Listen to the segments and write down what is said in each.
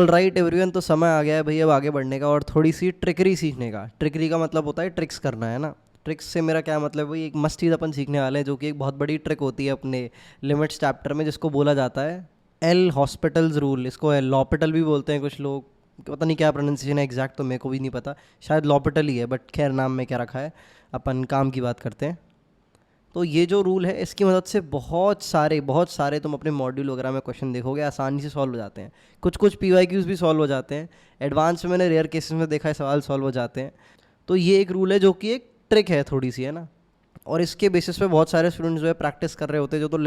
All right everyone, तो समय आ गया है भाई अब आगे बढ़ने का और थोड़ी सी ट्रिकरी सीखने का। ट्रिकरी का मतलब होता है ट्रिक्स करना, है ना। ट्रिक्स से मेरा क्या मतलब है भाई, एक मस्त चीज़ अपन सीखने वाले हैं जो कि एक बहुत बड़ी ट्रिक होती है अपने लिमिट्स चैप्टर में, जिसको बोला जाता है एल हॉस्पिटल्स रूल। इसको एल लॉपिटल भी बोलते हैं कुछ लोग, पता नहीं क्या प्रोनाउंसिएशन है एग्जैक्ट, तो मेरे को भी नहीं पता, शायद लॉपिटल ही है, बट खैर नाम में क्या रखा है, अपन काम की बात करते हैं। तो ये जो रूल है इसकी मदद से बहुत सारे तुम अपने मॉड्यूल वगैरह में क्वेश्चन देखोगे आसानी से सॉल्व हो जाते हैं। कुछ कुछ PYQs भी सॉल्व हो जाते हैं, एडवांस में मैंने रेयर केसेस में देखा है सवाल सॉल्व हो जाते हैं। तो ये एक रूल है जो कि एक ट्रिक है थोड़ी सी, है ना। और इसके बेसिस पे बहुत सारे स्टूडेंट्स जो है प्रैक्टिस कर रहे होते हैं, जो तो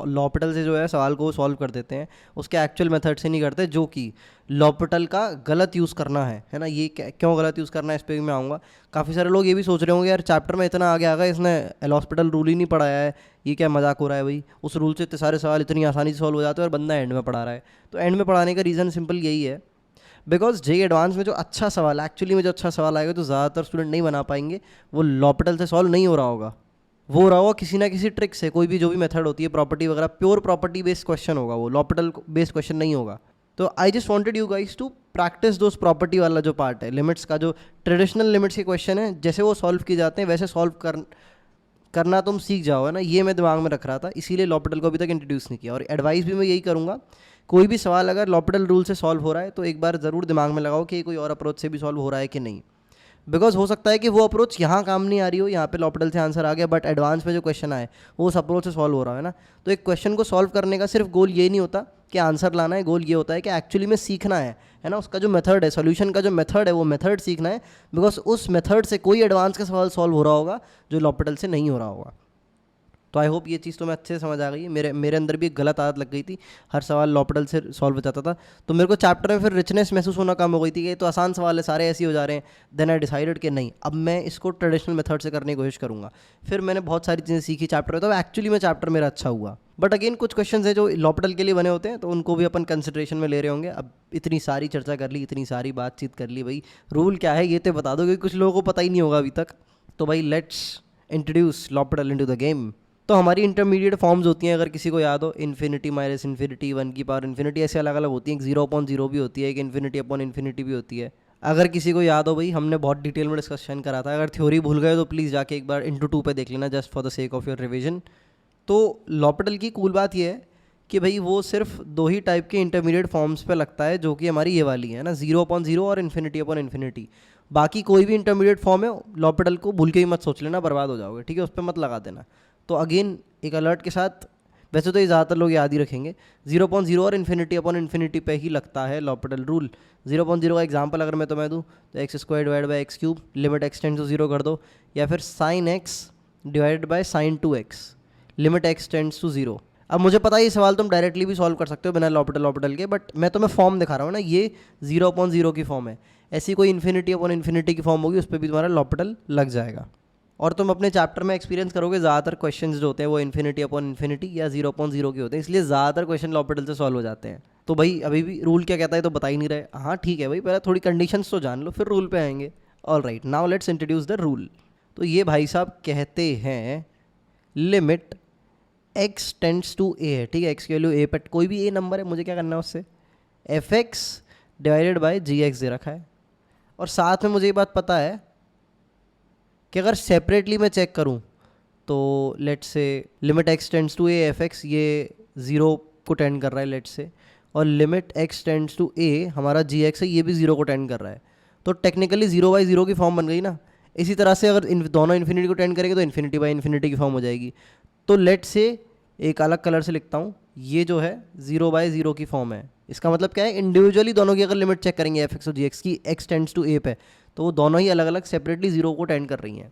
लॉपिटल से जो है सवाल को सॉल्व कर देते हैं, उसके एक्चुअल मेथड से नहीं करते, जो कि लॉपिटल का गलत यूज़ करना है ना। ये क्यों गलत यूज़ करना है इस पर भी मैं आऊँगा। काफ़ी सारे लोग ये भी सोच रहे होंगे यार चैप्टर में इतना आगे आ गया, इसने लॉपिटल रूल ही नहीं पढ़ाया है, ये क्या मजाक हो रहा है भाई, उस रूल से इतने सारे सवाल इतनी आसानी से सॉल्व हो जाते हैं और बंदा एंड में पढ़ा रहा है। तो एंड में पढ़ाने का रीज़न सिंपल यही है, बिकॉज जेई एडवांस में जो अच्छा सवाल एक्चुअली में जो अच्छा सवाल आएगा तो ज़्यादातर स्टूडेंट नहीं बना पाएंगे, वो लॉपिटल से सॉल्व नहीं हो रहा होगा, वो रहा होगा किसी ना किसी ट्रिक से। कोई भी जो भी मेथड होती है प्रॉपर्टी वगैरह, प्योर प्रॉपर्टी बेस्ड क्वेश्चन होगा, वो लॉपिटल बेस्ड क्वेश्चन नहीं होगा। तो I just wanted you guys to practice those property वाला जो पार्ट है लिमिट्स का, जो ट्रेडिशनल लिमिट्स के क्वेश्चन है जैसे वो सॉल्व किए जाते हैं वैसे सॉल्व करना तुम सीख जाओ, है ना। ये मैं दिमाग में रख रहा था, इसीलिए लॉपिटल को अभी तक इंट्रोड्यूस नहीं किया। और एडवाइस भी मैं यही करूँगा, कोई भी सवाल अगर लॉपिटल रूल से सॉल्व हो रहा है तो एक बार ज़रूर दिमाग में लगाओ कि कोई और अप्रोच से भी सॉल्व हो रहा है कि नहीं। बिकॉज हो सकता है कि वो अप्रोच यहाँ काम नहीं आ रही हो, यहाँ पे लॉपिटल से आंसर आ गया, बट एडवांस में जो क्वेश्चन आए वो उस अप्रोच से सॉल्व हो रहा है ना। तो एक क्वेश्चन को सॉल्व करने का सिर्फ गोल ये नहीं होता कि आंसर लाना है, गोल ये होता है कि एक्चुअली में सीखना है ना। उसका जो मेथड है, सोल्यूशन का जो मेथड है, वो मेथड सीखना है, बिकॉज उस मेथड से कोई एडवांस का सवाल सॉल्व हो रहा होगा जो लॉपिटल से नहीं हो रहा होगा। तो आई होप ये चीज़ तो मैं अच्छे से समझ आ गई। मेरे अंदर भी एक गलत आदत लग गई थी, हर सवाल लॉपिटल से सॉल्व हो जाता था, तो मेरे को चैप्टर में फिर रिचनेस महसूस होना कम हो गई थी कि ये तो आसान सवाल है, सारे ऐसे ही हो जा रहे हैं। देन आई डिसाइडेड कि नहीं, अब मैं इसको ट्रेडिशनल मेथड से करने की कोशिश करूँगा। फिर मैंने बहुत सारी चीज़ें सीखी चैप्टर में, तो एक्चुअली में चैप्टर मेरा अच्छा हुआ। बट अगेन कुछ क्वेश्चन हैं जो लॉपिटल के लिए बने होते हैं, तो उनको भी अपन कंसिडरेशन में ले रहे होंगे। अब इतनी सारी चर्चा कर ली, इतनी सारी बातचीत कर ली, भाई रूल क्या है ये तो बता दो, क्योंकि कुछ लोगों को पता ही नहीं होगा अभी तक। तो भाई let's introduce L'Hôpital into the game. तो हमारी इंटरमीडिएट फॉर्म्स होती हैं, अगर किसी को याद हो, इन्फिनिटी माइनस इन्फिनिटी, 1 की पावर इन्फिनिटी, ऐसे अलग अलग होती हैं। एक 0/0 भी होती है, एक इन्फिनिटी अपॉन इन्फिनिटी भी होती है। अगर किसी को याद हो भाई, हमने बहुत डिटेल में डिस्कशन करा था। अगर थ्योरी भूल गए तो प्लीज़ जाके एक बार इंटू 2 पे देख लेना, just for the sake of your revision. तो लॉपिटल की कूल बात यह है कि भाई वो सिर्फ दो ही टाइप के इंटरमीडिएट फॉर्म्स पे लगता है, जो कि हमारी ये वाली है ना, 0/0 और इन्फिनिटी अपॉन इन्फिनिटी। बाकी कोई भी इंटरमीडिएट फॉर्म है लॉपिटल को भूल के ही मत सोच लेना, बर्बाद हो जाओगे, ठीक है, उस पर मत लगा देना। तो अगेन एक अलर्ट के साथ, वैसे तो ये ज़्यादातर लोग याद ही रखेंगे, 0/0 और इन्फिनिटी अपॉन इन्फिनिटी पे ही लगता है लॉपिटल रूल। 0/0 का एग्जांपल अगर मैं तुम्हें दूँ तो x² divide by x³ limit x tends to 0 कर दो, या फिर sin x divided by sin 2x limit x tends to 0। अब मुझे पता है ये सवाल तुम डायरेक्टली भी सॉल्व कर सकते हो बिना लॉपिटल के, बट मैं तुम्हें फॉर्म दिखा रहा हूँ ना, ये 0/0 की फॉर्म है। ऐसी कोई इन्फिनिटी अपॉन इन्फिनिटी की फॉर्म होगी, उस पर भी तुम्हारा लॉपिटल लग जाएगा। और तुम अपने चैप्टर में एक्सपीरियंस करोगे, ज़्यादातर क्वेश्चंस जो होते हैं वो इन्फिनिटी अपॉन इन्फिनिटी या 0/0 के होते हैं, इसलिए ज़्यादातर क्वेश्चन लॉपिटल से सॉल्व हो जाते हैं। तो भाई अभी भी रूल क्या कहता है तो बता ही नहीं रहे। हाँ ठीक है भाई, पहले थोड़ी कंडीशंस तो जान लो, फिर रूल पे आएंगे। All right, now let's introduce the rule. तो ये भाई साहब कहते हैं limit x tends to a है, ठीक है, x की वैल्यू a पर, कोई भी a नंबर है, मुझे क्या करना है उससे, fx डिवाइडेड बाई gx दे रखा है। और साथ में मुझे ये बात पता है कि अगर सेपरेटली मैं चेक करूं तो let's say limit x tends to a fx ये 0 को टेंड कर रहा है लेट्स से, और limit x tends to a हमारा gx है, ये भी 0 को टेंड कर रहा है। तो टेक्निकली 0/0 की फॉर्म बन गई ना। इसी तरह से अगर दोनों इन्फिनिटी को टेंड करेंगे तो इन्फिनिटी बाई इन्फिनिटी की फॉर्म हो जाएगी। तो लेट से एक अलग कलर से लिखता हूँ, ये जो है 0/0 की फॉर्म है। इसका मतलब क्या है, इंडिविजुअली दोनों की अगर लिमिट चेक करेंगे fx और gx की x टेंड्स टू a पे, तो वो दोनों ही अलग अलग सेपरेटली 0 को टेंड कर रही हैं।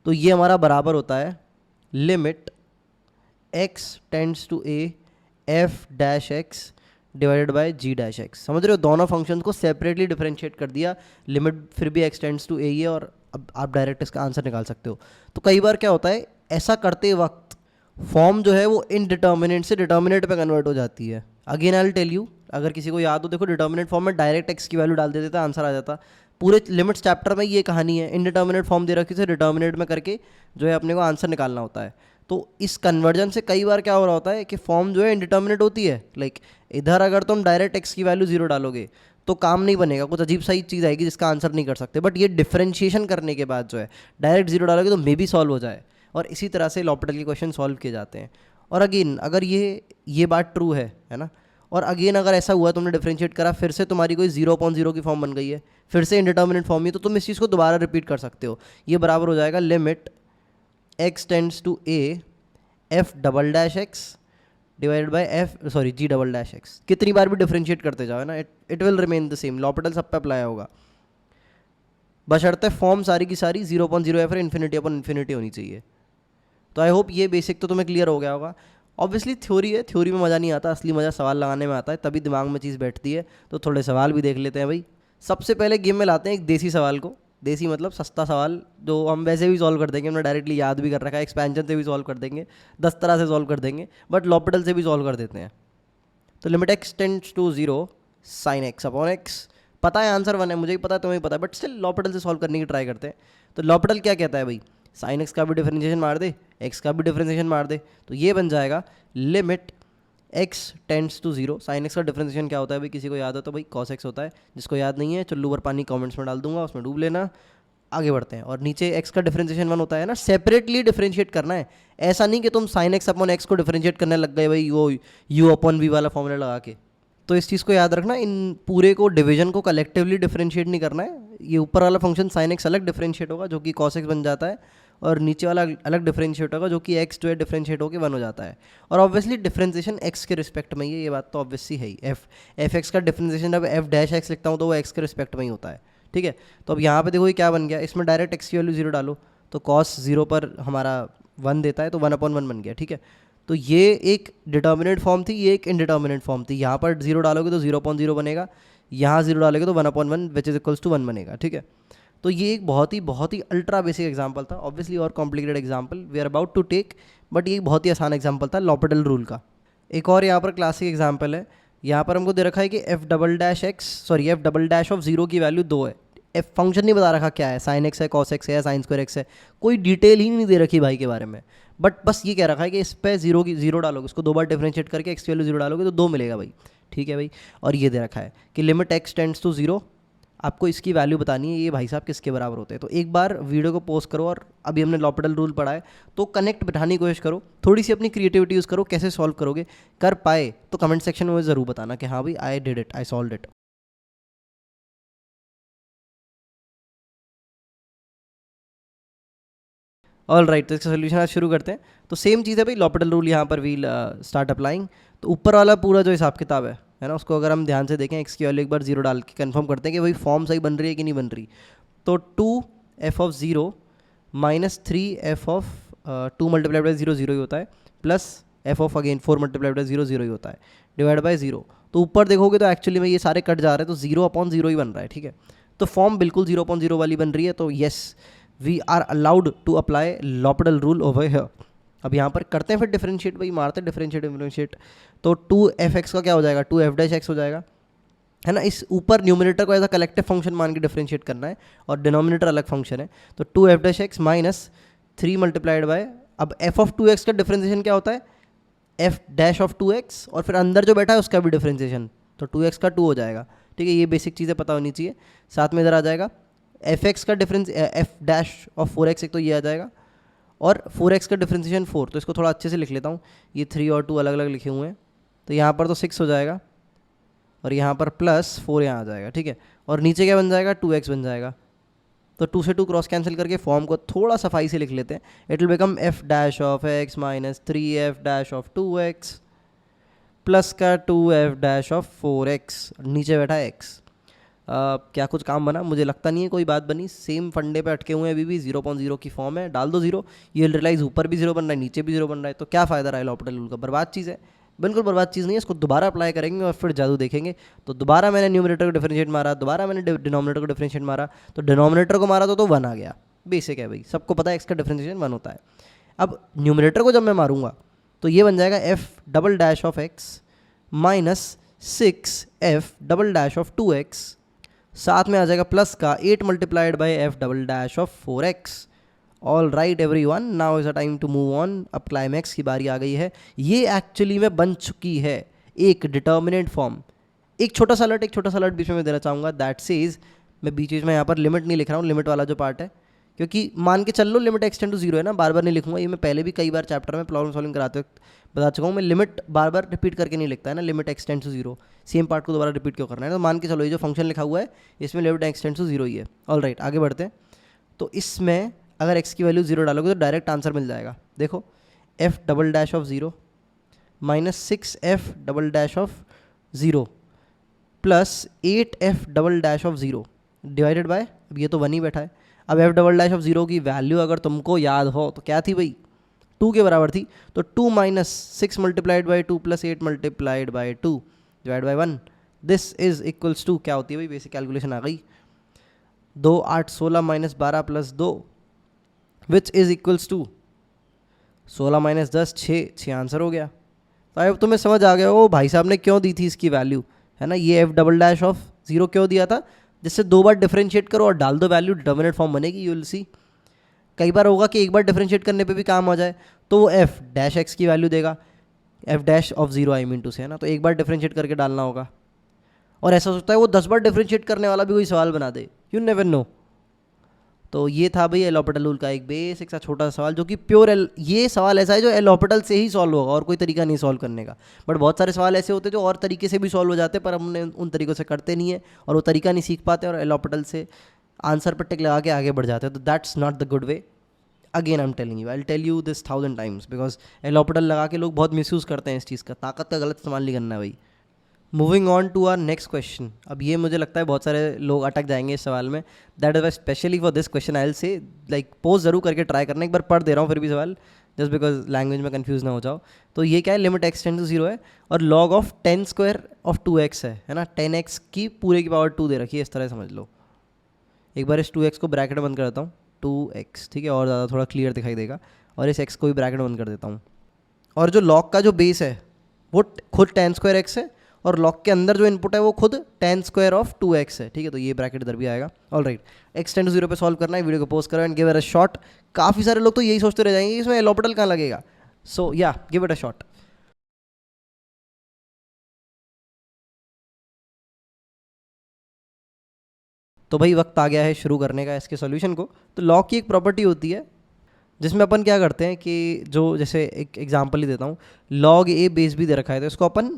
तो ये हमारा बराबर होता है limit x tends to a f dash x divided by g dash x। समझ रहे हो, दोनों फंक्शंस को सेपरेटली डिफरेंशिएट कर दिया, लिमिट फिर भी x टेंड्स टू a ही है, और अब आप डायरेक्ट इसका आंसर निकाल सकते हो। तो कई बार क्या होता है, ऐसा करते वक्त फॉर्म जो है वो इनडिटर्मिनेट से डिटर्मिनेट पे कन्वर्ट हो जाती है। Again I will tell you, अगर किसी को याद हो, देखो डिटर्मिनेट फॉर्म में डायरेक्ट x की वैल्यू डाल देते थे, आंसर आ जाता। पूरे लिमिट्स चैप्टर में ये कहानी है, इनडिटर्मिनेट फॉर्म दे रखी है, डिटर्मिनेट में करके जो है अपने को आंसर निकालना होता है। तो इस कन्वर्जन से कई बार क्या हो रहा होता है कि फॉर्म जो है इनडिटर्मिनेट होती है। लाइक इधर अगर तुम डायरेक्ट एक्स की वैल्यू 0 डालोगे तो काम नहीं बनेगा, कुछ अजीब सा ही चीज़ आएगी जिसका आंसर नहीं कर सकते। बट ये डिफरेंशिएशन करने के बाद जो है डायरेक्ट 0 डालोगे तो मे बी सॉल्व हो जाए, और इसी तरह से लॉपिटल के क्वेश्चन सॉल्व किए जाते हैं। और अगेन अगर ये बात ट्रू है ना, और अगेन अगर ऐसा हुआ तुमने डिफरेंशिएट करा, फिर से तुम्हारी कोई 0/0 की फॉर्म बन गई है, फिर से इनडिटर्मिनेट फॉर्म है, तो तुम इस चीज़ को दोबारा रिपीट कर सकते हो। ये बराबर हो जाएगा limit x tends to a f double dash x divided by g double dash x। कितनी बार भी डिफरेंशिएट करते जाओ ना, it will remain the same, L'Hopital सब पे अप्लाई होगा, बशर्ते फॉर्म सारी की सारी 0/0 या फिर इन्फिनिटी अपन इन्फिनिटी होनी चाहिए। तो आई होप ये बेसिक तो तुम्हें क्लियर हो गया होगा। ऑब्वियसली थ्योरी है, थ्योरी में मज़ा नहीं आता, असली मज़ा सवाल लगाने में आता है, तभी दिमाग में चीज़ बैठती है। तो थोड़े सवाल भी देख लेते हैं भाई। सबसे पहले गेम में लाते हैं एक देसी सवाल को, देसी मतलब सस्ता सवाल जो हम वैसे भी सॉल्व कर देंगे, हमने डायरेक्टली याद भी कर रखा है, एक्सपेंशन से भी सॉल्व कर देंगे, 10 तरह से सॉल्व कर देंगे, बट लॉपिटल से भी सॉल्व कर देते हैं। तो limit x tends to 0 sine x upon x, पता है आंसर 1 है, मुझे भी पता है, तुम्हें भी पता है, बट स्टिल लॉपिटल से सॉल्व करने की ट्राई करते हैं। तो लॉपिटल क्या कहता है भाई, साइन x का भी डिफरेंशिएशन मार दे, x का भी डिफरेंशिएशन मार दे, तो ये बन जाएगा limit x tends to 0। Sine x का डिफरेंशिएशन क्या होता है भाई, किसी को याद हो तो भाई cos x होता है, जिसको याद नहीं है चुल्लू पर पानी कमेंट्स में डाल दूंगा, उसमें डूब लेना। आगे बढ़ते हैं, और नीचे x का डिफरेंशिएशन 1 होता है ना, सेपरेटली डिफरेंशिएट करना है, ऐसा नहीं कि तुम साइन x अपॉन x को डिफरेंशिएट करने लग गए भाई वो u अपॉन v वाला फॉर्मूला लगा के। तो इस चीज़ को याद रखना, इन पूरे को डिवीजन को कलेक्टिवली डिफरेंशिएट नहीं करना है। ये ऊपर वाला फंक्शन साइन x अलग डिफरेंशिएट होगा जो कि cos x बन जाता है, और नीचे वाला अलग डिफरेंशिएट होगा जो कि x जो है डिफरेंशिएट होकर 1 हो जाता है। और ऑब्वियसली डिफरेंशिएशन x के रिस्पेक्ट में ही है, ये बात तो ऑब्वियसली है ही। एफ एक्स का डिफरेंशिएशन अब f डैश x लिखता हूँ तो वो x के रिस्पेक्ट में ही होता है, ठीक है। तो अब यहाँ पे देखो ये क्या बन गया, इसमें डायरेक्ट x की वैल्यू 0 डालो तो cos 0 पर हमारा 1 देता है, तो 1/1 बन गया, ठीक है। तो ये एक डिटर्मिनेट फॉर्म थी, ये एक इनडिटर्मिनेट फॉर्म थी। यहाँ पर 0 डालोगे तो 0/0 बनेगा, यहाँ 0 डालोगे तो 1/1 विच इज इक्वल्स टू 1 बनेगा, ठीक है। तो ये एक बहुत ही अल्ट्रा बेसिक एग्जाम्पल था, ऑब्वियसली और complicated example we are about to take, but ये बहुत ही आसान एग्जाम्पल था लॉपिटल रूल का। एक और यहाँ पर क्लासिक एग्जाम्पल है, यहाँ पर हमको दे रखा है कि f डबल डैश ऑफ 0 की वैल्यू 2 है। एफ फंक्शन नहीं बता रखा क्या है, साइन एक्स है, कॉस एक्स है या साइन स्क्वायर एक्स है, कोई डिटेल ही नहीं दे रखी भाई के बारे में, बट बस ये कह रखा है कि इस पे 0 डालोगे, उसको 2 बार डिफरेंशिएट करके एक्स की वैल्यू 0 डालोगे तो 2 मिलेगा भाई, ठीक है भाई। और ये दे रखा है कि लिमिट x टेंड्स टू 0, आपको इसकी वैल्यू बतानी है, ये भाई साहब किसके बराबर होते हैं। तो एक बार वीडियो को पॉज करो, और अभी हमने लॉपिटल रूल पढ़ा है तो कनेक्ट बिठाने की कोशिश करो, थोड़ी सी अपनी क्रिएटिविटी यूज़ करो, कैसे सॉल्व करोगे, कर पाए तो कमेंट सेक्शन में ज़रूर बताना कि हाँ भाई I did it, I solve it. All right, तो इसका सोल्यूशन आज शुरू करते हैं। तो सेम चीज़ है भाई, लॉपिटल रूल यहाँ पर वील स्टार्ट अप्लाइंग। तो ऊपर वाला पूरा जो हिसाब किताब है ना, उसको अगर हम ध्यान से देखें, एक्स की वैल्यू एक बार 0 डाल के कंफर्म करते हैं कि भाई फॉर्म सही बन रही है कि नहीं बन रही। तो 2f of 0 minus 3f of 2 multiplied by 0 0 ही होता है, plus f of again 4 multiplied by 0 0 ही होता है, डिवाइड बाई 0। तो ऊपर देखोगे तो एक्चुअली में ये सारे कट जा रहे हैं, तो 0/0 ही बन रहा है, ठीक है। तो फॉर्म बिल्कुल 0/0 वाली बन रही है, तो yes we are allowed to apply L'Hopital rule over here. अब यहाँ पर करते हैं फिर डिफरेंशिएट, भाई मारते हैं डिफरेंशिएट। तो 2f(x) का क्या हो जाएगा, 2f'(x) हो जाएगा, है ना। इस ऊपर न्यूमरेटर को एज अ कलेक्टिव फंक्शन मान के डिफरेंशिएट करना है, और डिनोमिनेटर अलग फंक्शन है। तो 2f'(x) माइनस 3 मल्टीप्लाइड बाय, अब f ऑफ 2x का डिफरेंशिएशन क्या होता है, f डैश ऑफ 2x, और फिर अंदर जो बैठा है उसका भी डिफरेंशिएशन, तो 2x का 2 हो जाएगा, ठीक है। ये बेसिक चीज़ें पता होनी चाहिए। साथ में इधर आ जाएगा f(x) का difference, f dash of 4x, एक तो ये आ जाएगा, और 4x का डिफरेंशिएशन 4। तो इसको थोड़ा अच्छे से लिख लेता हूँ, ये 3 और 2 अलग अलग लिखे हुए हैं, तो यहाँ पर तो 6 हो जाएगा, और यहाँ पर प्लस 4 यहाँ आ जाएगा, ठीक है। और नीचे क्या बन जाएगा, 2x बन जाएगा। तो 2 से 2 क्रॉस कैंसिल करके फॉर्म को थोड़ा सफाई से लिख लेते हैं। It will become f dash of x minus 3f dash of 2x plus का 2f डैश ऑफ 4x, नीचे बैठा है x। क्या कुछ काम बना, मुझे लगता नहीं है कोई बात बनी, सेम फंडे पे अटके हुए हैं अभी भी, 0/0 की फॉर्म है, डाल दो 0। ये रियलाइज ऊपर भी 0 बन रहा है, नीचे भी 0 बन रहा है, तो क्या फ़ायदा रहा है लॉपिटल रूल का, बर्बाद चीज़ है। बिल्कुल बर्बाद चीज़ नहीं है, इसको दोबारा अप्लाई करेंगे और फिर जादू देखेंगे। तो दोबारा मैंने न्यूमरेटर को डिफरेंशिएट मारा, दोबारा मैंने डिनोमिनेटर को डिफरेंशिएट मारा, तो डिनोमिनेटर को मारा तो 1 आ गया, बेसिक है भाई, सबको पता है एक्स का डिफरेंशिएशन 1 होता है। अब न्यूमरेटर को जब मैं मारूंगा तो ये बन जाएगा f double dash of x minus 6f double dash of 2x साथ में आ जाएगा प्लस का 8 multiplied by F double dash of 4x। All right everyone, now is a time to move on. अब क्लाइमैक्स की बारी आ गई है। ये एक्चुअली में बन चुकी है एक डिटर्मिनेंट फॉर्म। एक छोटा सा अलर्ट बीच में मैं देना चाहूँगा, दैट सेज, मैं बीच बीच में यहाँ पर लिमिट नहीं लिख रहा हूँ, लिमिट वाला जो पार्ट है, क्योंकि मान के चल लो लिमिट एक्सटेंड टू जीरो है ना, बार बार नहीं लिखूंगा। ये मैं पहले भी कई बार चैप्टर में प्रॉब्लम सॉल्विंग कराते वक्त बता चुका हूँ, मैं लिमिट बार बार रिपीट करके नहीं लिखता है ना, limit x tend to zero, same part को दोबारा रिपीट क्यों करना है। तो मान के चलो ये जो फंक्शन लिखा हुआ है इसमें लिमिट एक्सटेंड टू जीरो ही है। ऑल राइट, आगे बढ़ते हैं। तो इसमें अगर एक्स की वैल्यू जीरो डालोगे तो डायरेक्ट आंसर मिल जाएगा। देखो, F double dash of zero minus 6f double dash of zero plus 8f double dash of zero divided by, अब ये तो वन ही बैठा है। अब f double dash of zero की वैल्यू अगर तुमको याद हो तो क्या थी भाई, 2 के बराबर थी। तो 2 minus 6 multiplied by 2 plus 8 multiplied by 2 divide by 1, this is equals to, क्या होती है भाई, बेसिक कैलकुलेशन आ गई, 2 8 16 minus 12 plus 2 which is equals to 16 minus 10 6 answer हो गया। तो अब तुम्हें समझ आ गया ओ भाई साहब ने क्यों दी थी इसकी वैल्यू, है ना। ये F double dash of zero क्यों दिया था, जिससे 2 बार डिफरेंशिएट करो और डाल दो वैल्यू, डिटर्मिनेंट फॉर्म बनेगी। यू विल सी, कई बार होगा कि एक बार डिफरेंशिएट करने पे भी काम हो जाए, तो वो एफ डैश एक्स की वैल्यू देगा, F dash of zero I mean two से, है ना। तो एक बार डिफरेंशिएट करके डालना होगा, और ऐसा सोचता है वो 10 बार डिफरेंशिएट करने वाला भी कोई सवाल बना दे, यू नेवर नो। तो ये था भाई एल हॉपिटल रूल का एक बेसिक सा छोटा सा सवाल, जो कि प्योर ये सवाल ऐसा है जो एल हॉपिटल से ही सॉल्व होगा, और कोई तरीका नहीं सॉल्व करने का। बट बहुत सारे सवाल ऐसे होते हैं जो और तरीके से भी सॉल्व हो जाते हैं, पर हमने उन तरीकों से करते नहीं है और वो तरीका नहीं सीख पाते, और एल हॉपिटल से आंसर पर टिक लगा के आगे बढ़ जाते हैं। तो that's not the good way. Again I am telling you, I will tell you this 1000 times, because L'Hopital लगा के लोग बहुत मिसयूज़ करते हैं इस चीज़ का। ताकत का गलत इस्तेमाल नहीं करना है भाई। Moving on to our next question. अब ये मुझे लगता है बहुत सारे लोग अटक जाएंगे इस सवाल में, that is specially for this question I will say, like pose जरूर करके ट्राई करना। एक बार पढ़ दे रहा हूँ फिर भी सवाल, जस्ट बिकॉज लैंग्वेज में कंफ्यूज ना हो जाओ। तो ये क्या है, limit X tend to zero है और log of 10 square of 2x है ना। 10x की पूरे की पावर 2 दे रखी है, इस तरह समझ लो। एक बार इस 2x को ब्रैकेट बंद कर देता हूँ, 2x, ठीक है, और ज़्यादा थोड़ा क्लियर दिखाई देगा। और इस x को भी ब्रैकेट बंद कर देता हूँ, और जो लॉग का जो बेस है वो खुद 10 स्क्वायर x है, और लॉग के अंदर जो इनपुट है वो खुद 10 स्क्वायर ऑफ 2x है, ठीक है। तो ये ब्रैकेट इधर भी आएगा। All right, X tend to zero पे सॉल्व करना है। वीडियो को पोस्ट करो and give it a shot. काफ़ी सारे लोग तो यही सोचते रह जाएंगे कि इसमें एल हॉपिटल कहाँ लगेगा, सो या गिव इट अ शॉट। तो भाई वक्त आ गया है शुरू करने का इसके सॉल्यूशन को। तो लॉग की एक प्रॉपर्टी होती है जिसमें अपन क्या करते हैं कि जो, जैसे एक एग्जांपल ही देता हूँ, लॉग ए बेस भी दे रखा है, तो इसको अपन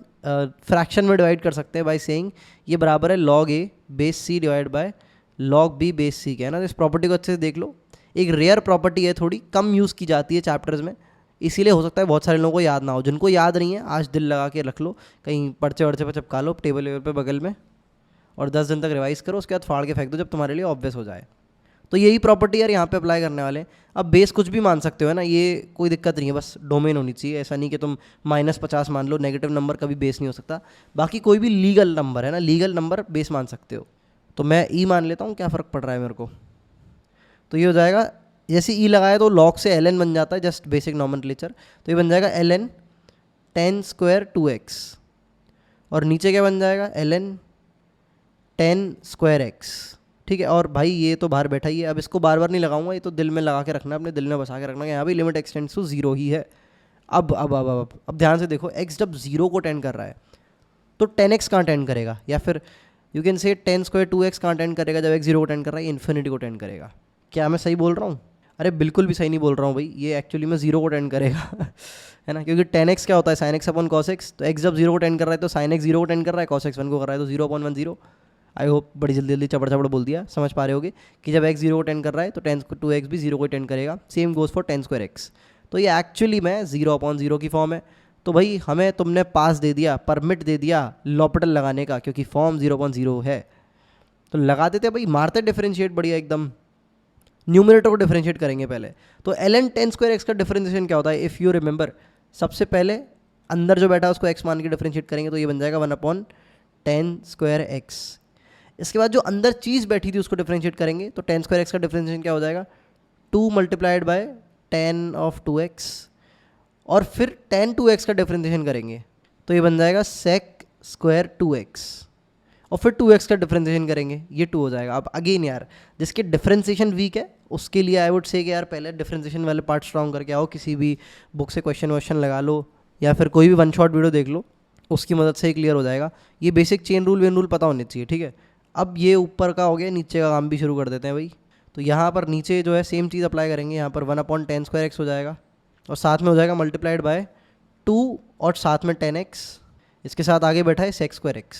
फ्रैक्शन में डिवाइड कर सकते हैं बाय सेइंग ये बराबर है log A base C divide by log B base C के, है ना। तो इस प्रॉपर्टी को अच्छे से देख लो। एक रेयर प्रॉपर्टी है, थोड़ी कम यूज़ की जाती है चैप्टर्स में, इसीलिए हो सकता है बहुत सारे लोगों को याद ना हो। जिनको याद नहीं है आज दिल लगा के रख लो, कहीं पर्चे वर्चे पर चिपका लो टेबल वेबल पे बगल में, और 10 दिन तक रिवाइज करो, उसके बाद फाड़ के फेंक दो जब तुम्हारे लिए ऑब्वियस हो जाए। तो यही प्रॉपर्टी यार यहाँ पे अप्लाई करने वाले हैं। अब बेस कुछ भी मान सकते हो, है ना, ये कोई दिक्कत नहीं है, बस डोमेन होनी चाहिए। ऐसा नहीं कि तुम -50 मान लो, नेगेटिव नंबर कभी बेस नहीं हो सकता। बाकी कोई भी लीगल नंबर, है ना, लीगल नंबर बेस मान सकते हो। तो मैं ई मान लेता हूँ, क्या फ़र्क पड़ रहा है मेरे को। तो ये हो जाएगा, जैसे ई लगाया तो लॉग से एल एन बन जाता है, जस्ट बेसिक नॉमेनक्लेचर। तो ये बन जाएगा एल एन 10 स्क्वायर 2x, और नीचे क्या बन जाएगा, एल एन 10 स्क्वायर x, ठीक है। और भाई ये तो बाहर बैठा ही है, अब इसको बार बार नहीं लगाऊंगा, ये तो दिल में लगा के रखना, अपने दिल में बसा के रखना कि यहाँ भी लिमिट एक्सटेंड्स टू जीरो ही है। अब ध्यान से देखो, x जब जीरो को टेंड कर रहा है तो 10x कहाँ टेंड करेगा, या फिर you can say 10 square 2x कहाँ टेंड करेगा जब x जीरो को टेंड कर रहा है, इन्फिनिटी को टेंड करेगा। क्या मैं सही बोल रहा हूँ? अरे बिल्कुल भी सही नहीं बोल रहा हूँ भाई, ये एक्चुअली में जीरो को टेंड करेगा है ना, क्योंकि 10x क्या होता है, sin x upon cos x। तो x जब जीरो को टेंड कर रहा है तो sin x जीरो को टेंड कर रहा है, cos x 1 को कर रहा है, तो 0/1 0। आई होप बड़ी जल्दी जल्दी चपड़ चपड़ बोल दिया, समझ पा रहे होगे कि जब x जीरो को टेंड कर रहा है तो 2x भी जीरो को टेंड करेगा। Same goes for 10 square x। तो ये एक्चुअली में 0/0 की फॉर्म है। तो भाई हमें तुमने पास दे दिया, परमिट दे दिया लॉपिटल लगाने का, क्योंकि फॉर्म 0/0 है। तो लगा देते भाई, मारते डिफरेंशिएट बढ़िया एकदम। न्यूमरेटर को डिफरेंशिएट करेंगे पहले। तो ln 10 स्क्वायर x का डिफरेंशिएशन क्या होता है, इफ़ यू रिमेंबर, सबसे पहले अंदर जो बैठा है उसको x मान के डिफरेंशिएट करेंगे, तो ये बन जाएगा 1/10 स्क्वायर x। इसके बाद जो अंदर चीज़ बैठी थी उसको डिफरेंशिएट करेंगे, तो 10 स्क्वायर x का डिफरेंशिएशन क्या हो जाएगा, 2 मल्टीप्लाइड बाय 10 ऑफ 2x, और फिर 10 2x का डिफरेंशिएशन करेंगे तो ये बन जाएगा sec स्क्वायर 2x। और फिर 2x का डिफ्रेंसिएशन करेंगे, ये 2 हो जाएगा। अब अगेन यार जिसके डिफ्रेंसिएशन वीक है उसके लिए आई वुड से कि यार पहले डिफ्रेंसिएशन वाले पार्ट स्ट्रॉन्ग करके आओ, किसी भी बुक से क्वेश्चन वोश्चन लगा लो या फिर कोई भी वन शॉट वीडियो देख लो, उसकी मदद से ही क्लियर हो जाएगा। ये basic chain rule when rule पता होने चाहिए, ठीक है। अब ये ऊपर का हो गया, नीचे का काम भी शुरू कर देते हैं भाई। तो यहाँ पर नीचे जो है सेम चीज़ अप्लाई करेंगे, यहाँ पर 1/10² हो जाएगा और साथ में हो जाएगा मल्टीप्लाइड बाय 2 और साथ में 10x, इसके साथ आगे बैठा है sec²x,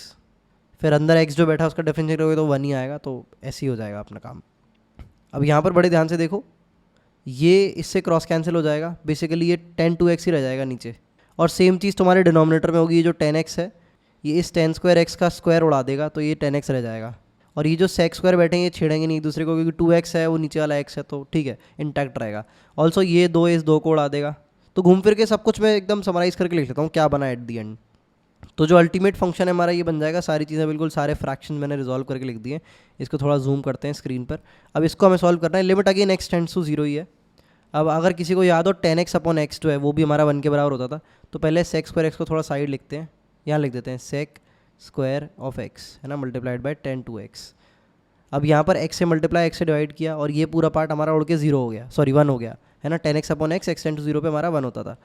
फिर अंदर x जो बैठा है उसका डिफरेंशिएट करोगे तो 1 ही आएगा, तो ऐसे ही हो जाएगा अपना काम। अब यहाँ पर बड़े ध्यान से देखो, ये इससे क्रॉस कैंसिल हो जाएगा, बेसिकली ये 10 2x ही रह जाएगा नीचे। और सेम चीज़ तुम्हारे डिनोमिनेटर में होगी, ये जो 10x है ये इस 10² का स्क्वायर उड़ा देगा, तो ये 10x रह जाएगा। और ये जो sec² बैठे हैं ये छेड़ेंगे नहीं एक दूसरे को, क्योंकि 2x है वो नीचे वाला x है, तो ठीक है इंटैक्ट रहेगा। ऑल्सो ये 2 इस 2 को उड़ा देगा। तो घूम फिर के सब कुछ मैं एकदम समराइज़ करके लिख लेता हूँ क्या बना एट दी एंड। तो जो अल्टीमेट फंक्शन है हमारा ये बन जाएगा, सारी चीज़ें बिल्कुल सारे फ्रैक्शन मैंने रिजॉल्व करके लिख दिए। इसको थोड़ा जूम करते हैं स्क्रीन पर। अब इसको हमें सॉल्व करना है, limit again x tends to 0 ही है। अब अगर किसी को याद हो 10x/x जो है वो भी हमारा 1 के बराबर होता था, तो पहले sec² को थोड़ा साइड लिखते हैं, यहाँ लिख देते हैं sec²x है ना, मल्टीप्लाइड बाय 10 2x। अब यहाँ पर x से मल्टीप्लाई x से डिवाइड किया और ये पूरा पार्ट हमारा उड़ के 0 हो गया, सॉरी 1 हो गया है ना। 10x/x x टेंड टू 0 पे हमारा 1 होता था,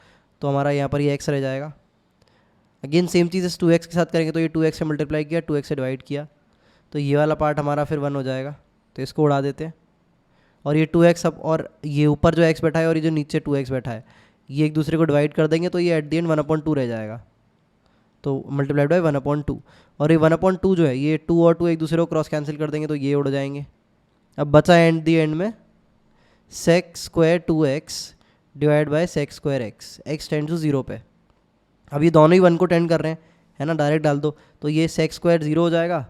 तो हमारा यहाँ पर ये x रह जाएगा। अगेन सेम चीज़ इस 2x के साथ करेंगे, तो ये 2x से मल्टीप्लाई किया 2x से डिवाइड किया, तो ये वाला पार्ट हमारा फिर 1 हो जाएगा, तो इसको उड़ा देते हैं। और ये 2x अब, और ये ऊपर जो x बैठा है और ये जो नीचे 2x बैठा है ये एक दूसरे को डिवाइड कर देंगे, तो ये एट द एंड 1/2 रह जाएगा, तो मल्टीप्लाइड बाय 1/2। और ये 1/2 जो है ये 2 और 2 एक दूसरे को क्रॉस कैंसिल कर देंगे, तो ये उड़ जाएंगे। अब बचा एंड दी एंड में sec²2x divide by sec²x, x tend to 0 पे। अब ये दोनों ही 1 को टेंड कर रहे हैं है ना, डायरेक्ट डाल दो, तो ये sec² 0 हो जाएगा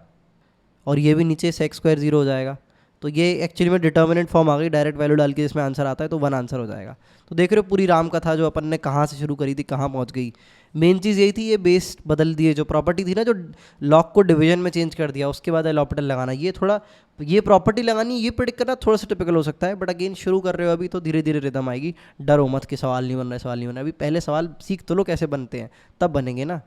और ये भी नीचे sec² 0 हो जाएगा। तो ये एक्चुअली में डिटर्मिनेंट फॉर्म आ गई, डायरेक्ट वैल्यू डाल के जिसमें आंसर आता है, तो 1 आंसर हो जाएगा। तो देख रहे हो पूरी राम कथा जो अपन ने कहाँ से शुरू करी थी कहाँ पहुँच गई। मेन चीज़ यही थी, ये बेस बदल दिए, जो प्रॉपर्टी थी ना जो लॉग को डिवीजन में चेंज कर दिया, उसके बाद एलॉपिटल लगाना, ये थोड़ा ये प्रॉपर्टी लगानी, ये प्रेडिक्ट करना थोड़ा सा टिपिकल हो सकता है, बट अगेन शुरू कर रहे हो अभी तो धीरे धीरे रिदम आएगी। डरो मत कि सवाल नहीं बन रहा है, सवाल नहीं बन रहा है, अभी पहले सवाल सीख तो लो कैसे बनते हैं, तब बनेंगे ना।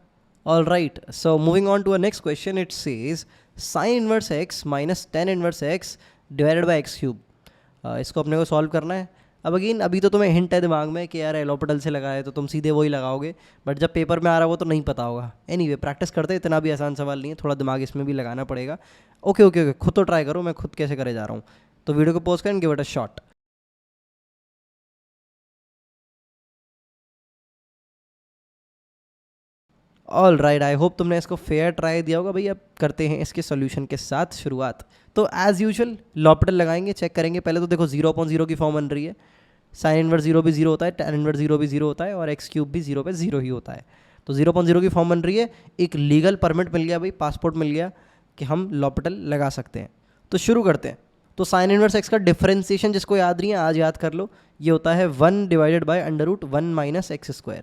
All right, so moving on to a next question, it says sin inverse x minus tan inverse x divided by x³। इसको अपने को सॉल्व करना है। अब अगेन अभी तो तुम्हें हिंट है दिमाग में कि यार एलोपिटल से लगा है तो तुम सीधे वही लगाओगे, बट जब पेपर में आ रहा हो तो नहीं पता होगा। एनीवे प्रैक्टिस करते, इतना भी आसान सवाल नहीं है, थोड़ा दिमाग इसमें भी लगाना पड़ेगा। ओके ओके ओके, खुद तो ट्राई करो, मैं खुद कैसे करे जा रहा हूँ। तो वीडियो को पॉज करें, give it a shot. All right, I hope तुमने इसको फेयर ट्राई दिया होगा भाई। अब करते हैं इसके सोल्यूशन के साथ शुरुआत। तो एज यूजुअल लॉपिटल लगाएंगे, चेक करेंगे। पहले तो देखो 0/0 की फॉर्म बन रही है, साइन इनवर्स 0 भी 0 होता है, tan इनवर्स 0 भी 0 होता है, और x³ भी 0 पे 0 ही होता है। तो 0/0 की फॉर्म बन रही है, एक लीगल परमिट मिल गया भाई, पासपोर्ट मिल गया कि हम लॉपिटल लगा सकते हैं। तो शुरू करते हैं। तो साइन इनवर्स x का डिफरेंशिएशन जिसको याद नहीं है आज याद कर लो, ये होता है 1 डिवाइडेड बाय √1 माइनस x²।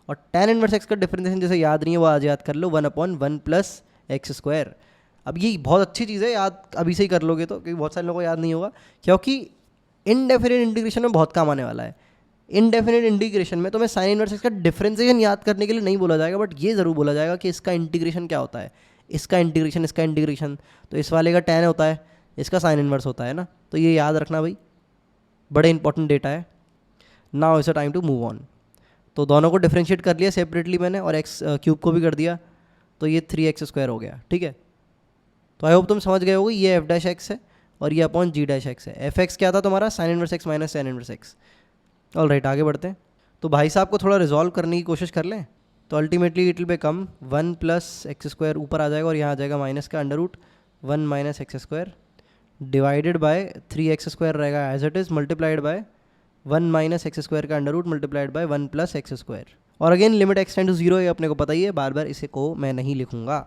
और tan इनवर्स x का डिफरेंशिएशन जैसे याद नहीं है वो आज याद कर लो, 1/1 प्लस x²। अब ये बहुत अच्छी चीज़ है, याद अभी से ही कर लोगे तो, क्योंकि बहुत सारे लोगों को याद नहीं होगा, क्योंकि इनडेफिनेट इंटीग्रेशन में बहुत काम आने वाला है। इनडेफिनेट इंटीग्रेशन में तुम्हें साइन इनवर्स x का डिफरेंशिएशन याद करने के लिए नहीं बोला जाएगा, बट ये ज़रूर बोला जाएगा कि इसका इंटीग्रेशन क्या होता है, इसका इंटीग्रेशन। तो इस वाले का tan होता है, इसका साइन इनवर्स होता है ना, तो ये याद रखना भाई, बड़े इंपॉर्टेंट डेटा है। Now it's a time to move on. तो दोनों को डिफरेंशिएट कर लिया सेपरेटली मैंने, और x³ को भी कर दिया, तो ये 3x² हो गया। ठीक है, तो आई होप तुम समझ गए होगे, ये f' है और ये अपॉन g' है। f(x) क्या था तुम्हारा, sine inverse x minus tan inverse x। All right, आगे बढ़ते हैं। तो भाई साहब को थोड़ा रिजॉल्व करने की कोशिश कर लें। तो ultimately it will become 1 plus x² ऊपर आ जाएगा और यहाँ आ जाएगा माइनस का √1 minus x² divided by 3x² रहेगा as it is, multiplied by 1 minus x² का under root multiplied by 1 plus x²। और again limit x tend to 0 है, अपने को पता ही है, बार बार इसे को मैं नहीं लिखूंगा।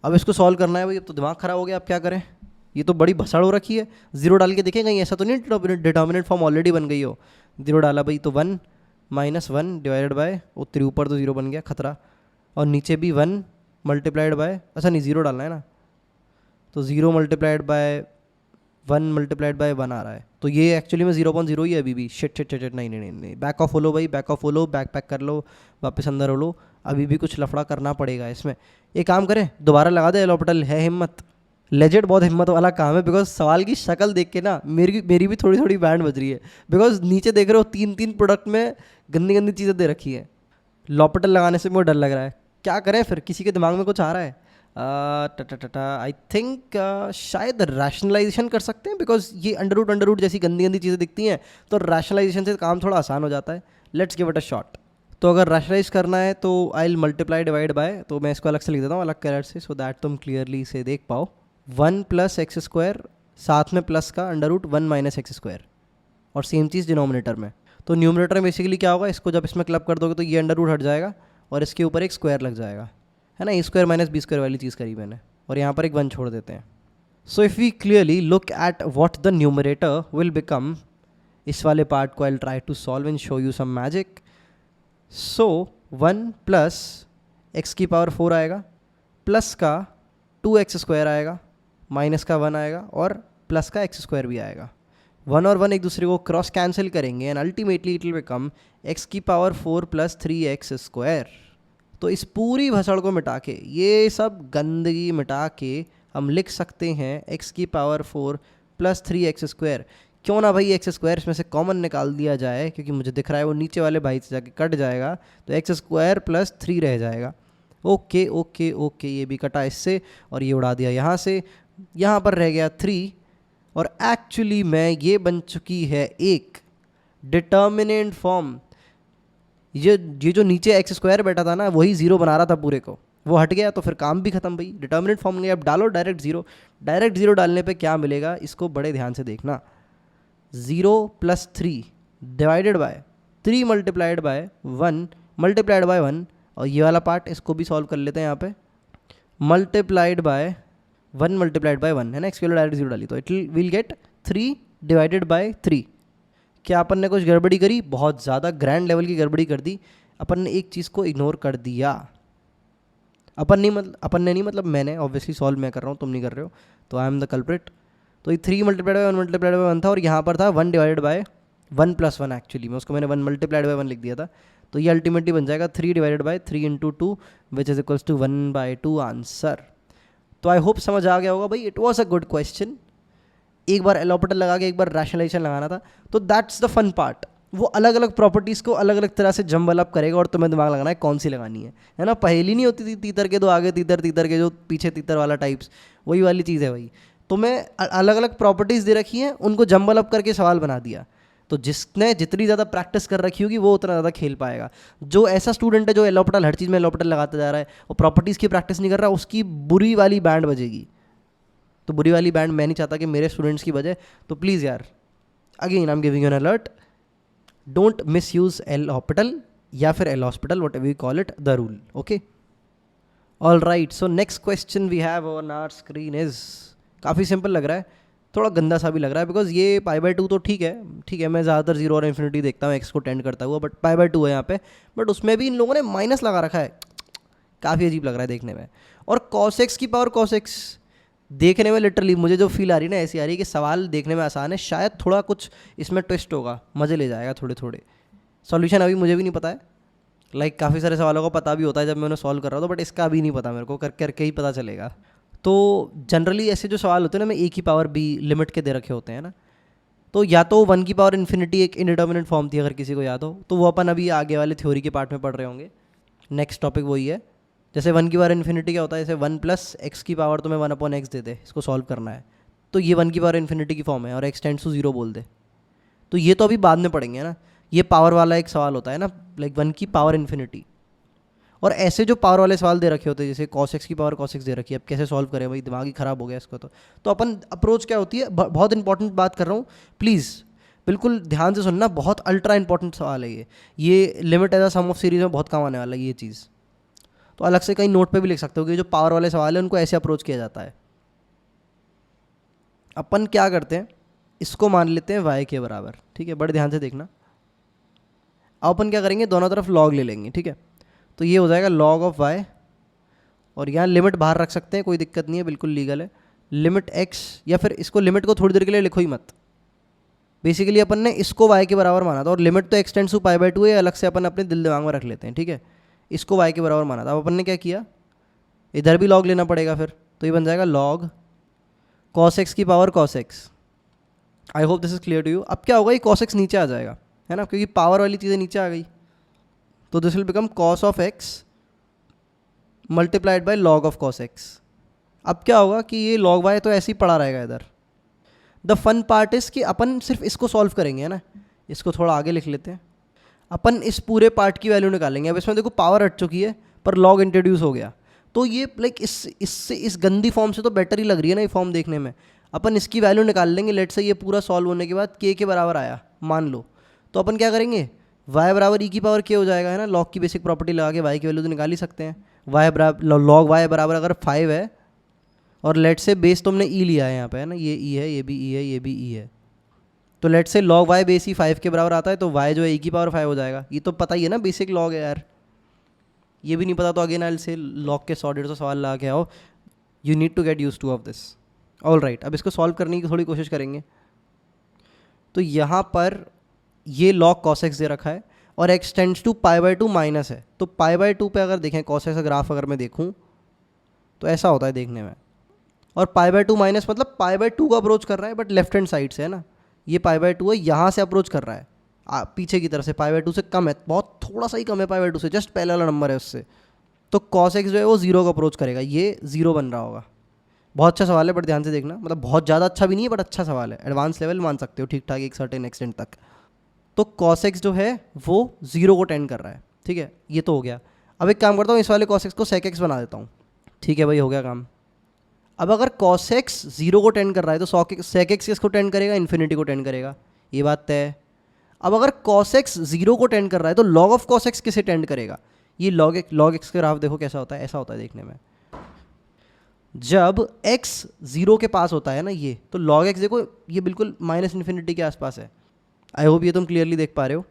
अब इसको सॉल्व करना है भाई, अब तो दिमाग खराब हो गया, अब क्या करें, ये तो बड़ी भसड़ हो रखी है। 0 डाल के देखें कहीं ऐसा तो नहीं डिटर्मिनेंट फॉर्म ऑलरेडी बन गई हो। 0 डाला भाई तो 1 माइनस 1 डिवाइडेड बाय, उत्तरी ऊपर तो 0 बन गया खतरा, और नीचे भी 1 मल्टीप्लाइड बाय, अच्छा नहीं 0 डालना है ना, तो 0 मल्टीप्लाइड बाय 1 मल्टीप्लाइड बाय 1 आ रहा है, तो ये एक्चुअली में 0.0 ही है अभी भी। शिट शिट शिट, नहीं नहीं नहीं नहीं, बैक ऑफ हो लो भाई, बैक ऑफ हो लो, बैक पैक कर लो, वापस अंदर हो लो, अभी भी कुछ लफड़ा करना पड़ेगा इसमें। एक काम करें, दोबारा लगा दे एलोपिटल, है हिम्मत, लेजेंड बहुत हिम्मत वाला काम है। बिकॉज सवाल की शक्ल देख के ना मेरी भी थोड़ी थोड़ी बैंड बज रही है। बिकॉज नीचे देख रहे हो 3 प्रोडक्ट में गंदी गंदी चीज़ें दे रखी है। लॉपिटल लगाने से मुझे डर लग रहा है, क्या करें फिर? किसी के दिमाग में कुछ आ रहा है? आई थिंक शायद रैशनलाइजेशन कर सकते हैं, बिकॉज ये अंडर रूट जैसी गंदी गंदी चीज़ें दिखती हैं, तो रैशनलाइजेशन से काम थोड़ा आसान हो जाता है। Let's give it a shot. तो अगर रैशनलाइज करना है तो I will multiply divide by, तो मैं इसको अलग से लिख देता हूँ, अलग कलर से, सो दैट तुम क्लियरली इसे देख पाओ। 1 + x², साथ में प्लस का अंडर रूट 1 - x², और सेम चीज़ डिनोमिनेटर में। तो न्यूमरेटर में बेसिकली क्या होगा, इसको जब इसमें क्लब कर दोगे तो ये अंडर रूट हट जाएगा और इसके ऊपर एक स्क्वायर लग जाएगा, है ना, a² - b² वाली चीज़ करी मैंने, और यहाँ पर एक 1 छोड़ देते हैं। So if we clearly look at what the numerator will become, इस वाले पार्ट को I will try to solve and show you some magic. So 1 + x⁴ आएगा, प्लस का 2x² आएगा, माइनस का 1 आएगा, और प्लस का x² भी आएगा। 1 और 1 एक दूसरे को क्रॉस कैंसिल करेंगे and ultimately it will become x⁴ + 3x²। तो इस पूरी भसड़ को मिटा के, ये सब गंदगी मिटा के हम लिख सकते हैं x⁴ + 3x²। क्यों ना भाई x² इसमें से कॉमन निकाल दिया जाए, क्योंकि मुझे दिख रहा है वो नीचे वाले भाई से जाके कट जाएगा, तो x² + 3 रह जाएगा। ओके ओके ओके, ये भी कटा इससे, और ये उड़ा दिया यहाँ से, यहाँ पर रह गया 3, और एक्चुअली में ये बन चुकी है एक डिटर्मिनेंट फॉर्म। ये जो नीचे x² बैठा था ना, वही 0 बना रहा था पूरे को, वो हट गया तो फिर काम भी खत्म भाई, डिटर्मिनेंट फॉर्म में अब डालो डायरेक्ट 0। डायरेक्ट 0 डालने पे क्या मिलेगा, इसको बड़े ध्यान से देखना। 0 + 3 divided by 3 multiplied by 1 multiplied by 1, और ये वाला पार्ट इसको भी सॉल्व कर लेते हैं यहाँ पे, मल्टीप्लाइड बाय 1 मल्टीप्लाइड बाय 1, है ना, x की डायरेक्ट 0 डाली तो it will get 3 divided by 3। क्या अपन ने कुछ गड़बड़ी करी? बहुत ज़्यादा ग्रैंड लेवल की गड़बड़ी कर दी। अपन ने एक चीज़ को इग्नोर कर दिया। अपन ने नहीं, मतलब मैंने, ऑब्वियसली सॉल्व मैं कर रहा हूँ, तुम नहीं कर रहे हो, तो आई एम द कल्प्रिट। तो ये 3 मल्टीप्लाइड बाय 1 मल्टीप्लाइड बाय 1 था, और यहाँ पर था 1 डिवाइडेड बाय 1 + 1, एक्चुअली में उसको मैंने 1 मल्टीप्लाइड बाय 1 लिख दिया था। तो ये अल्टीमेटली बन जाएगा 3 divided by 3 × 2 which is equals to 1/2 answer. तो आई होप समझ आ गया होगा भाई, it was a good question. एक बार एलोपिटल लगा के एक बार रैशनलाइजेशन लगाना था, तो दैट्स द फन पार्ट। वो अलग अलग प्रॉपर्टीज़ को अलग अलग तरह से जम्बल अप करेगा, और तुम्हें दिमाग लगाना है कौन सी लगानी है ना। पहेली नहीं होती थी तीतर के दो आगे तीतर, तीतर के जो पीछे तीतर वाला टाइप्स, वही वाली चीज़ है भाई। तुम्हें अलग अलग प्रॉपर्टीज़ दे रखी हैं, उनको जम्बल अप करके सवाल बना दिया। तो जिसने जितनी ज़्यादा प्रैक्टिस कर रखी होगी वो उतना ज़्यादा खेल पाएगा। जो ऐसा स्टूडेंट है जो एलोपिटल हर चीज़ में एलोपिटल लगाता जा रहा है और प्रॉपर्टीज़ की प्रैक्टिस नहीं कर रहा, उसकी बुरी वाली बैंड बजेगी। तो बुरी वाली बैंड मैं नहीं चाहता कि मेरे स्टूडेंट्स की बजे। तो प्लीज़ यार, again I am giving you an alert, don't misuse L'Hopital या फिर L hospital, whatever we call it, the rule. Okay, all right. So next question we have on our screen is, काफ़ी simple लग रहा है, थोड़ा गंदा सा भी लग रहा है, बिकॉज ये π/2 तो ठीक है, मैं ज़्यादातर 0 और इन्फिनिटी देखता हूँ x को टेंड करता हुआ, बट π/2 है यहाँ पे, बट उसमें भी इन लोगों ने माइनस लगा रखा है, काफ़ी अजीब लग रहा है देखने में। और cos x की पावर cos x देखने में लिटरली मुझे जो फील आ रही है ना, ऐसी आ रही है कि सवाल देखने में आसान है, शायद थोड़ा कुछ इसमें ट्विस्ट होगा, मज़े ले जाएगा थोड़े थोड़े। सॉल्यूशन अभी मुझे भी नहीं पता है, काफ़ी सारे सवालों को पता भी होता है जब मैं उन्हें सॉल्व कर रहा हूँ, बट इसका अभी नहीं पता मेरे को, करके ही पता चलेगा। तो जनरली ऐसे जो सवाल होते हैं ना, में a की पावर b लिमिट के दे रखे होते हैं ना, तो या तो 1 की पावर इन्फिनिटी एक इनडिटर्मिनेट फॉर्म थी, अगर किसी को याद हो तो वो अपन अभी आगे वाले थ्योरी के पार्ट में पढ़ रहे होंगे। नेक्स्ट टॉपिक वही है, जैसे 1 की पावर इन्फिनिटी क्या होता है, जैसे 1 + x की पावर तुम्हें 1/x दे दे, इसको सॉल्व करना है, तो ये 1 की पावर इन्फिनिटी की फॉर्म है, और x टेंड्स टू 0 बोल दे, तो ये तो अभी बाद में पढ़ेंगे ना। ये पावर वाला एक सवाल होता है ना, लाइक 1 की पावर इन्फिनिटी। और ऐसे जो पावर वाले सवाल दे रखे होते हैं, जैसे cos x की पावर cos x दे रखी है, अब कैसे सॉल्व करें भाई, दिमाग ही ख़राब हो गया इसको। तो अपन अप्रोच क्या होती है, बहुत इंपॉर्टेंट बात कर रहा हूँ, प्लीज़ बिल्कुल ध्यान से सुनना, बहुत अल्ट्रा इंपॉर्टेंट सवाल है ये limit as a sum of series में बहुत काम आने वाला है ये चीज़। तो अलग से कहीं नोट पे भी लिख सकते हो कि जो पावर वाले सवाल है उनको ऐसे अप्रोच किया जाता है। अपन क्या करते हैं, इसको मान लेते हैं y के बराबर, ठीक है, बड़े ध्यान से देखना। अब अपन क्या करेंगे, दोनों तरफ log ले लेंगे, ठीक है, तो ये हो जाएगा log ऑफ y, और यहाँ लिमिट बाहर रख सकते हैं, कोई दिक्कत नहीं है, बिल्कुल लीगल है। लिमिट एक्स, या फिर इसको लिमिट को थोड़ी देर के लिए लिखो ही मत। बेसिकली अपन ने इसको y के बराबर माना था, और लिमिट तो x tends to pi by two है, अलग से अपन अपने दिल दिमाग में रख लेते हैं, ठीक है। इसको y के बराबर माना था। अब अपन ने क्या किया, इधर भी log लेना पड़ेगा फिर, तो ये बन जाएगा log cos x की power cos x। I hope this is clear to you. अब क्या होगा, ये cos x नीचे आ जाएगा, है ना, क्योंकि पावर वाली चीज़ें नीचे आ गई। तो this will become cos of x multiplied by log of cos x। अब क्या होगा कि ये log y तो ऐसे ही पड़ा रहेगा इधर। द फन पार्ट इज कि अपन सिर्फ इसको सॉल्व करेंगे, है ना। इसको थोड़ा आगे लिख लेते हैं। अपन इस पूरे पार्ट की वैल्यू निकालेंगे। अब इसमें देखो पावर हट चुकी है पर log इंट्रोड्यूस हो गया, तो ये लाइक इस गंदी फॉर्म से तो बेटर ही लग रही है ना ये फॉर्म देखने में। अपन इसकी वैल्यू निकाल लेंगे। लेट से ये पूरा सॉल्व होने के बाद k के बराबर आया मान लो, तो अपन क्या करेंगे, y बराबर e की पावर k हो जाएगा, है ना। log की बेसिक प्रॉपर्टी लगा के y की वैल्यू तो निकाल ही सकते हैं। y बराबर log y बराबर अगर 5 है, और लेट से बेस तुमने e लिया है यहाँ पे, है ना, ये e है, ये भी e है, ये भी e है, तो लेट से log y बेस ही 5 के बराबर आता है, तो y जो है e की पावर 5 हो जाएगा। ये तो पता ही है ना, बेसिक log है यार। ये भी नहीं पता तो अगेन आई से log के 100-150 सवाल लगा के आओ। You need to get use to of this. All right, अब इसको सॉल्व करने की थोड़ी कोशिश करेंगे। तो यहाँ पर ये log cos x दे रखा है, और x tends to pi by two minus है, तो पाई बाई टू पे अगर देखें cos x का ग्राफ अगर मैं देखूँ तो ऐसा होता है देखने में। और पाई बाई टू माइनस मतलब पाई बाई टू को अप्रोच कर रहा है, बट लेफ्ट हैंड साइड से, है ना। ये पाई बाई टू है, यहाँ से अप्रोच कर रहा है, पीछे की तरफ से पाई बाई टू से कम है, बहुत थोड़ा सा ही कम है पाई बाई टू से, जस्ट पहले वाला नंबर है उससे। तो cos x जो है वो जीरो को अप्रोच करेगा, ये जीरो बन रहा होगा। बहुत अच्छा सवाल है, बट ध्यान से देखना, मतलब बहुत ज़्यादा अच्छा भी नहीं है बट अच्छा सवाल है, एडवांस लेवल मान सकते हो ठीक ठाक एक सर्टेन एक्सटेंट तक। तो cos x जो है वो जीरो को टेंड कर रहा है, ठीक है। ये तो हो गया। अब एक काम करता हूँ, इस वाले cos x को sec x बना देता हूँ, ठीक है भाई, हो गया काम। अब अगर cos x जीरो को टेंड कर रहा है तो sec x किसको टेंड करेगा, इन्फिनिटी को टेंड करेगा, ये बात तय है। अब अगर cos x जीरो को टेंड कर रहा है तो log ऑफ cos x किसे टेंड करेगा, ये log x का ग्राफ देखो कैसा होता है, ऐसा होता है देखने में। जब x जीरो के पास होता है ना ये, तो log x देखो ये बिल्कुल माइनस इन्फिनिटी के आसपास है। आई होप ये तुम क्लियरली देख पा रहे हो।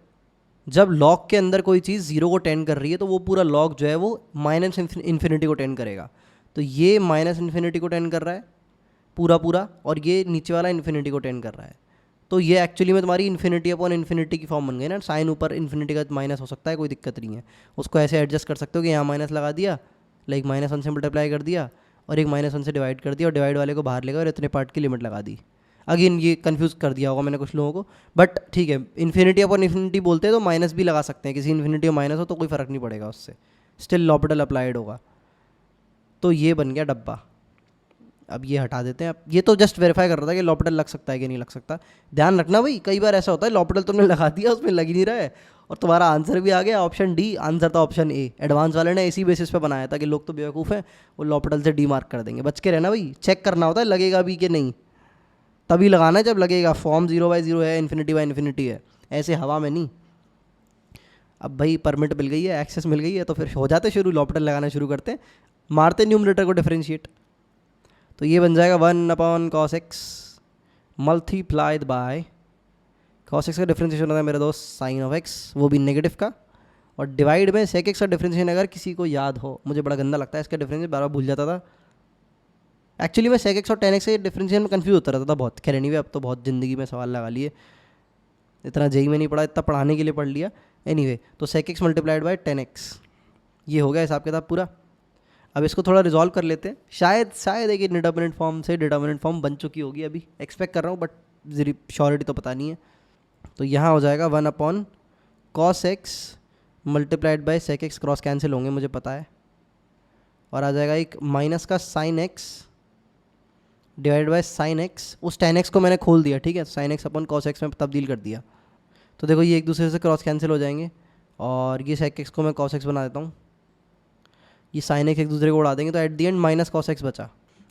जब log के अंदर कोई चीज़ जीरो को टेंड कर रही है तो वो पूरा log जो है वो माइनस इन्फिनिटी को टेंड करेगा। तो ये माइनस इन्फिनिटी को टेंड कर रहा है पूरा, और ये नीचे वाला इन्फिनिटी को टेंड कर रहा है। तो ये एक्चुअली में तुम्हारी इन्फिनिटी अपॉन इन्फिनिटी की फॉर्म बन गई ना। साइन ऊपर इन्फिनिटी का माइनस हो सकता है, कोई दिक्कत नहीं है, उसको ऐसे एडजस्ट कर सकते हो कि यहाँ माइनस लगा दिया, लाइक -1 से मल्टीप्लाई कर दिया, और एक -1 से डिवाइड कर दिया, और डिवाइड वाले को बाहर लेगा और इतने पार्ट की लिमिट लगा दी। अगेन ये कंफ्यूज कर दिया होगा मैंने कुछ लोगों को, बट ठीक है, इन्फिनिटी अपॉन इन्फिनिटी बोलते हैं तो माइनस भी लगा सकते हैं, किसी इन्फिनिटी में माइनस हो तो कोई फ़र्क नहीं पड़ेगा उससे, स्टिल लॉपिटल अप्लाइड होगा। तो ये बन गया डब्बा। अब ये हटा देते हैं। अब ये तो जस्ट वेरीफाई कर रहा था कि लॉपिटल लग सकता है कि नहीं लग सकता। ध्यान रखना भाई, कई बार ऐसा होता है लॉपिटल तुमने लगा दिया उसमें लग ही नहीं रहा है, और तुम्हारा आंसर भी आ गया ऑप्शन डी, आंसर था ऑप्शन ए। एडवांस वाले ने इसी बेसिस पे बनाया था कि लोग तो बेवकूफ़ हैं, वो लॉपिटल से डी मार्क कर देंगे। बच के रहना भाई, चेक करना होता है लगेगा भी कि नहीं, तभी लगाना है जब लगेगा। फॉर्म 0/0 है, इन्फिनिटी बाई इन्फिनिटी है, ऐसे हवा में नहीं। अब भाई परमिट मिल गई है, एक्सेस मिल गई है, तो फिर हो जाते शुरू, लॉपिटल लगाना शुरू करते हैं, मारते न्यूमरेटर को डिफरेंशिएट। तो ये बन जाएगा 1/cos x multiplied by cos x का डिफरेंशिएशन होता है मेरे दोस्त साइन ऑफ x, वो भी नेगेटिव का, और डिवाइड में sec x का डिफरेंशिएशन अगर किसी को याद हो, मुझे बड़ा गंदा लगता है इसका डिफरेंशिएशन, बार बार भूल जाता था। एक्चुअली मैं sec x और tan x के डिफरेंशिएशन में कन्फ्यूज होता रहता था बहुत। खैर एनीवे, अब तो बहुत ज़िंदगी में सवाल लगा लिए, इतना जेई में नहीं पढ़ा, इतना पढ़ाने के लिए पढ़ लिया। एनीवे, तो sec x multiplied by tan x, ये हो गया हिसाब किताब पूरा। अब इसको थोड़ा रिजॉल्व कर लेते हैं। शायद एक डिटर्मिनेंट फॉर्म से डिटर्मिनेंट फॉर्म बन चुकी होगी, अभी एक्सपेक्ट कर रहा हूँ, बट श्योरिटी तो पता नहीं है। तो यहाँ हो जाएगा 1/cos x multiplied by sec x, cross cancel होंगे मुझे पता है, और आ जाएगा एक माइनस का sin x divide by sin x। उस tan x को मैंने खोल दिया, ठीक है, sin x upon cos x में तब्दील कर दिया। तो देखो ये एक दूसरे से क्रॉस कैंसिल हो जाएंगे, और ये sec x को मैं cos x बना देता हूँ, ये sin x एक दूसरे को उड़ा देंगे, तो at the and minus cos x बचा।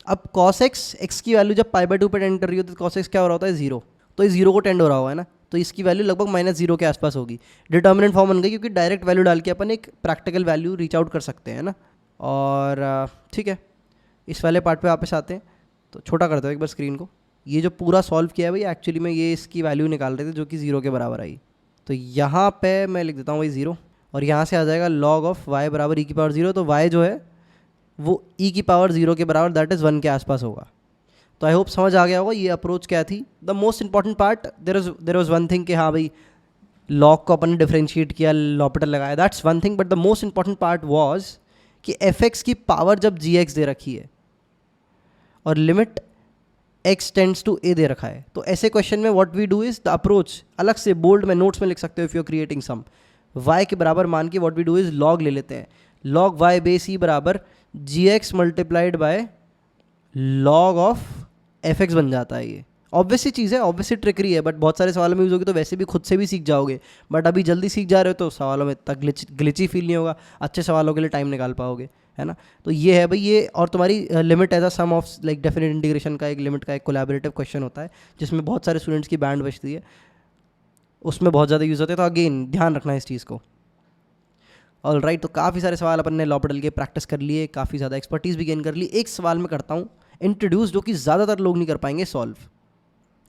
अब cos x की वैल्यू जब π/2 पे टेंड कर रही होती है तो cos x क्या हो रहा होता है, जीरो, तो ये जीरो को टेंड हो रहा होगा, है ना, तो इसकी वैल्यू लगभग -0 के आसपास होगी। डिटर्मिनेंट फॉर्म बन गई, क्योंकि डायरेक्ट वैल्यू डाल के अपन एक प्रैक्टिकल वैल्यू रीच आउट कर सकते हैं ना। और ठीक है, इस वाले पार्ट पे वापस आते हैं। तो छोटा करते हो एक बार स्क्रीन को। ये जो पूरा सॉल्व किया है भाई, एक्चुअली में ये इसकी वैल्यू निकाल रहे थे जो कि 0 के बराबर आई। तो यहाँ पे मैं लिख देता हूँ भाई 0, और यहाँ से आ जाएगा log ऑफ y बराबर e की पावर 0। तो y जो है वो e की पावर 0 के बराबर, दैट इज़ 1 के आसपास होगा। तो आई होप समझ आ गया होगा ये अप्रोच क्या थी. The most important part, there was one thing कि हाँ भाई लॉग को अपन ने डिफ्रेंशिएट किया, लॉपिटल लगाया, that's one thing. But the most important part was कि एफ एक्स की पावर जब जी एक्स दे रखी है और limit x tends to a दे रखा है, तो ऐसे क्वेश्चन में what we do is the approach, अलग से बोल्ड में नोट्स में लिख सकते हो if you are creating some, y के बराबर मान के what we do is log ले लेते हैं. लॉग वाई बेस ई बराबर G X multiplied by log of F X बन जाता है. ये ऑब्वियसली चीज़ है, ऑब्वियसली ट्रिकरी है, बट बहुत सारे सवालों में यूज़ होगी तो वैसे भी खुद से भी सीख जाओगे. बट अभी जल्दी सीख जा रहे हो तो सवालों में तक ग्लिची फील नहीं होगा, अच्छे सवालों के लिए टाइम निकाल पाओगे, है ना. तो ये है भाई ये, और तुम्हारी limit as a sum of like definite integration का एक लिमिट का एक कोलैबोरेटिव क्वेश्चन होता है जिसमें बहुत सारे स्टूडेंट्स की बैंड बचती है, उसमें बहुत ज़्यादा यूज़ होते हैं. तो अगेन ध्यान रखना है इस चीज़ को. ऑल राइट, तो काफ़ी सारे सवाल अपन ने लॉपिटल के प्रैक्टिस कर लिए, काफ़ी ज़्यादा एक्सपर्टीज़ भी गेन कर ली. एक सवाल मैं करता हूँ इंट्रोड्यूस, जो कि ज़्यादातर लोग नहीं कर पाएंगे सॉल्व.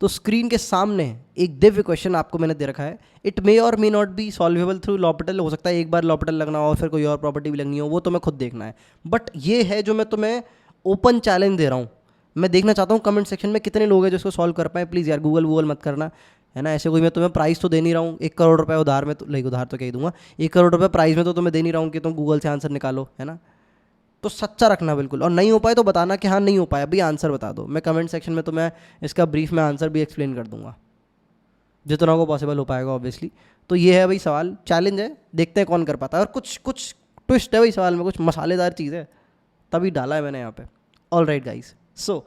तो स्क्रीन के सामने एक दिव्य क्वेश्चन आपको मैंने दे रखा है. इट मे और may not be solvable through L'Hopital, हो सकता है एक बार लॉपिटल लगना हो और फिर कोई और प्रॉपर्टी भी लगनी हो, वो तो मैं खुद देखना है. बट ये है जो मैं तुम्हें ओपन चैलेंज दे रहा हूँ. मैं देखना चाहता हूँ कमेंट सेक्शन में कितने लोग हैं जो इसको सॉल्व कर पाए. प्लीज़ यार गूगल मत करना, है ना. ऐसे कोई मैं तुम्हें प्राइस तो दे नहीं रहा हूँ 1 करोड़ रुपए उधार में, तो लाइक उधार तो क्या ही दूंगा, 1 करोड़ रुपए प्राइस में तो तुम्हें दे नहीं रहा हूँ कि तुम गूगल से आंसर निकालो, है ना. तो सच्चा रखना बिल्कुल, और नहीं हो पाए तो बताना कि हाँ नहीं हो पाया भाई, आंसर बता दो. मैं कमेंट सेक्शन में तुम्हें इसका ब्रीफ में आंसर भी एक्सप्लेन कर दूंगा जितना को पॉसिबल हो पाएगा ऑब्वियसली. तो ये है भाई सवाल, चैलेंज है, देखते हैं कौन कर पाता है. और कुछ कुछ ट्विस्ट है भाई सवाल में, कुछ मसालेदार चीज़ है, तभी डाला है मैंने यहाँ पे. ऑल राइट गाइस, सो